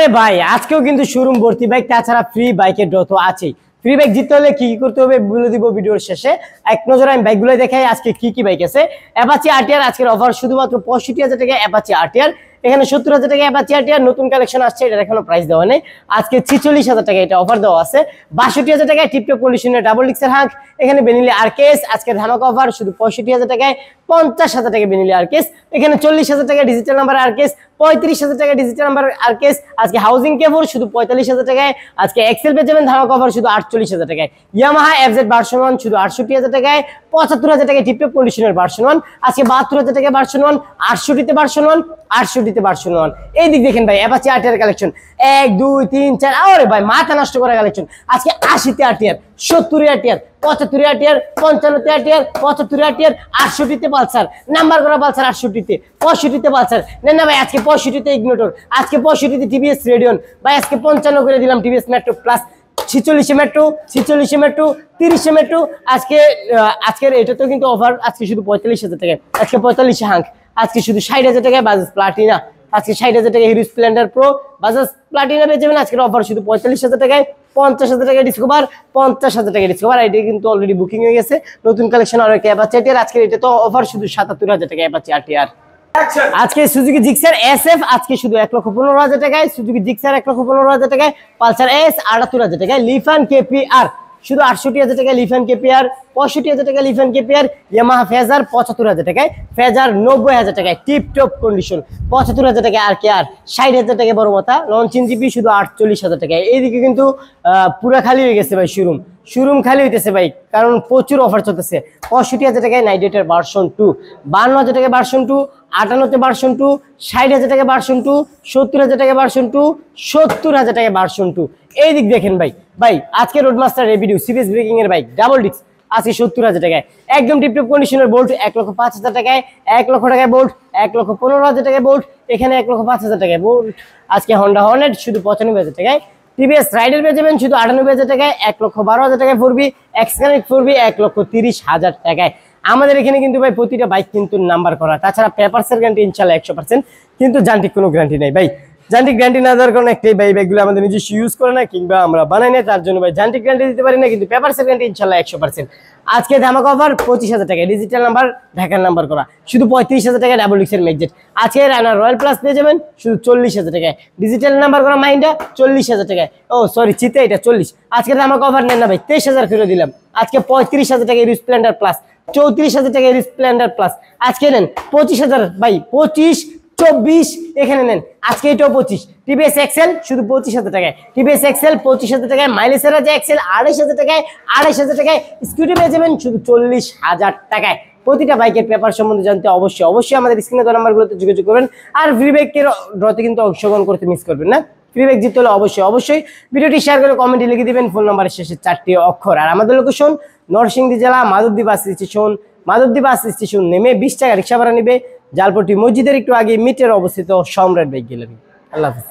আরে ভাই আজকেও কিন্তু শোরুম ভর্তি বাইক, তাছাড়া ফ্রি বাইকের ড্র তো আছেই। ফ্রি বাইক জিততে হলে কি করতে হবে বলে দিব ভিডিওর শেষে। এক নজরে আমি বাইকগুলো দেখাই আজকে কি বাইক আছে। অ্যাপাচি আরটিআর আজকের অফার শুধুমাত্র 65,000 টাকা অ্যাপাচি আরটিআর। এখানে 70,000 টাকা অ্যাপাচি আরটিআর নতুন কালেকশন আসছে, এটা এখনো প্রাইস দেওয়া নেই। আজকে 46,000 টাকা এটা অফার দেওয়া আছে। 62,000 টাকায় টিপটপ কন্ডিশনের ডাবল ডিক্সের হাঁক। এখানে বেনিলি আরকেস আজকে ধামাকা অফার শুধু 65,000 টাকায়। 50,000 টাকা বেনিলি আরকেস। এখানে 40,000 টাকা ডিজিটাল নাম্বার আরকেস। 35,000 টাকা ডিজিটাল নাম্বার আরকেস। আজকে হাউজিং কেবল শুধু 45,000 টাকায়। আজকে এক্সেল পেয়ে যাবেন ধামাকা অফার শুধু 48,000 টাকায়। ইয়ামাহা এফজেড ভার্সন 1 শুধু 68,000 টাকায়। 75,000 টাকায় টিপটপ কন্ডিশনের ভার্সন 1। আজকে 72,000 টাকায় ভার্সন 1। 68তে ভার্সন 1। 68তে ভার্সন 1। এই দিক দেখেন ভাই অ্যাপাচি আরটিআর কালেকশন 1 2 3 4। আরে ভাই মাথা নষ্ট করা কালেকশন। আজকে 80তে RTR, 70 RTR, 75 RTR, 55 RTR, 75 RTR, 68তে পালসার, নাম্বার করা পালসার 68তে, 65তে পালসার। না ভাই আজকে 65তে ইগনোটর, আজকে 65তে টিভিএস রেডিয়ন, ভাই আজকে 55 করে দিলাম TVS metro plus. 46 metro, 46 metro, 30 metro. আজকের এটা তো কিন্তু অফার আজকে শুধু 45,000 টাকায়। আজকে 45 হাঙ্ক। আজকে শুধু 60,000 টাকায় বাজাজ প্লাটিনা। আজকে 60,000 টাকায় hero Splendor pro Bajaj Platina পেয়ে যাবেন আজকের অফার শুধু 45,000 টাকায়। 50,000 টাকায় ডিসকভার, 50,000 টাকায় ডিসকভার। এটা কিন্তু অলরেডি বুকিং হয়ে গেছে। নতুন কালেকশন আর অ্যাপাচি আরটিআর আজকের এটা তো অফার শুধু 77,000 টাকায় অ্যাপাচি আরটিআর। আজকে সুজুকি জিক্সার এসএফ আজকে শুধু 1,15,000 টাকায়। সুজুকি জিক্সার 1,15,000 টাকায়। পালসার এস 78,000 টাকায়। লিফান কেপিআর শুধু 68,000 টাকায়। লিফান কেপিআর 65,000 টাকায়। লিফান কেপিআর। ইয়ামাহা ফেজার 75,000 টাকায়। ফেজার 90,000 টাকায় টিপটপ কন্ডিশন। 75,000 টাকায় আর কে আর। 60,000 টাকায় বড় মাথা লঞ্চিং জিপি শুধু 48,000 টাকায়। এইদিকে কিন্তু পুরা খালি হয়ে গেছে ভাই শোরুম খালি হইতেছে ভাই, কারণ প্রচুর অফার চলতেছে। 65,000 টাকায় নাইডেটার ভার্সন 2, 52,000 টাকায় ভার্সন 2, 58তে ভার্সন 2, 60,000 টাকায় ভার্সন 2, 70,000 টাকায় ভার্সন 2, 70,000 টাকায় ভার্সন 2। এই দিক দেখেন ভাই আজকে রোডমাস্টার রেভিডিউ সিরিজ ব্রেকিং এর বাইক ডাবল ডিক্স আজকে 70,000 টাকায়। একদম টিপটপ কন্ডিশনের বোল্ট 1,05,000 টাকায়। 1 লক্ষ টাকায় বোল্ট, 1,15,000 টাকায় বোল্ট। এখানে 1,05,000 টাকায় বোল্ট। আজকে হন্ডা হর্নেট শুধু 95,000 টাকায়। টিভিএস রাইডার পেয়ে যাবেন শুধু 98,000 টাকায়। 1,12,000 টাকায় ফোরবি এক্সকানেক্ট ফোরবি 1,30,000 টাকায়। আমাদের এখানে কিন্তু ভাই প্রতিটা বাইক কিন্তু নাম্বার করা, তাছাড়া পেপারসের গ্যারান্টি ইনশাল্লাহ 100%, কিন্তু যান্ত্রিক কোনো গ্যারান্টি নেই ভাই। যান্ত্রিক গ্যারান্টি না দেওয়ার কারণে একটাই বাইকগুলো আমাদের নিজস্ব ইউজ করে না কিংবা আমরা বানাই না, তার জন্য ভাই যান্ত্রিক গ্যারান্টি দিতে পারি না, কিন্তু পেপারসের গ্যারান্টি ইনশাল্লাহ 100%। আজকে ধামাকা অফার 25,000 টাকায় ডিজিটাল নাম্বার ঢাকার নাম্বার করা শুধু 35,000 টাকায় ডাবল ডিক্সের ম্যাকজেট। আজকে রানার রয়্যাল প্লাস পেয়ে যাবেন শুধু 40,000 টাকায়। ডিজিটাল নাম্বার করা মাইন্ডা 40,000 টাকায়। ও সরি চিতে এটা 40। আজকে ধামাকা অফার নেন না ভাই 23,000 করে দিলাম। আজকে 35,000 টাকায় স্প্লেন্ডার প্লাস, 34,000 টাকায় স্প্লেন্ডার প্লাস। আজকে নেন 25,000 ভাই, 25 24 এখানে নেন। আজকে এটাও 25। টিভিএস এক্সেল শুধু 25,000 টাকায়। টিভিএস এক্সেল 25,000 টাকায়। মাইলেজের আছে এক্সেল 28,000 টাকায়। 28,000 টাকায় স্কুটি পেয়ে যাবেন শুধু 40,000 টাকায়। প্রতিটা বাইকের পেপার সম্বন্ধে জানতে অবশ্যই আমাদের স্ক্রিনে দেওয়া নাম্বারগুলোতে যোগাযোগ করবেন। আর ফ্রি বাইকের ড্রতে কিন্তু অংশগ্রহণ করতে মিস করবেন না। ফ্রি বাইক জিততে হলে অবশ্যই ভিডিওটি শেয়ার করে কমেন্টে লিখে দিবেন ফোন নাম্বারের শেষে 4টি অক্ষর। আর আমাদের লোকেশন নরসিংদী জেলা Madhabdi bus station. Madhabdi bus station নেমে 20 টাকা রিক্সা ভাড়া নেবে। জালপট্টি মসজিদের একটু আগে মিটার অবস্থিত সম্রাট বাইক গ্যালারি। আল্লাহ হাফেজ।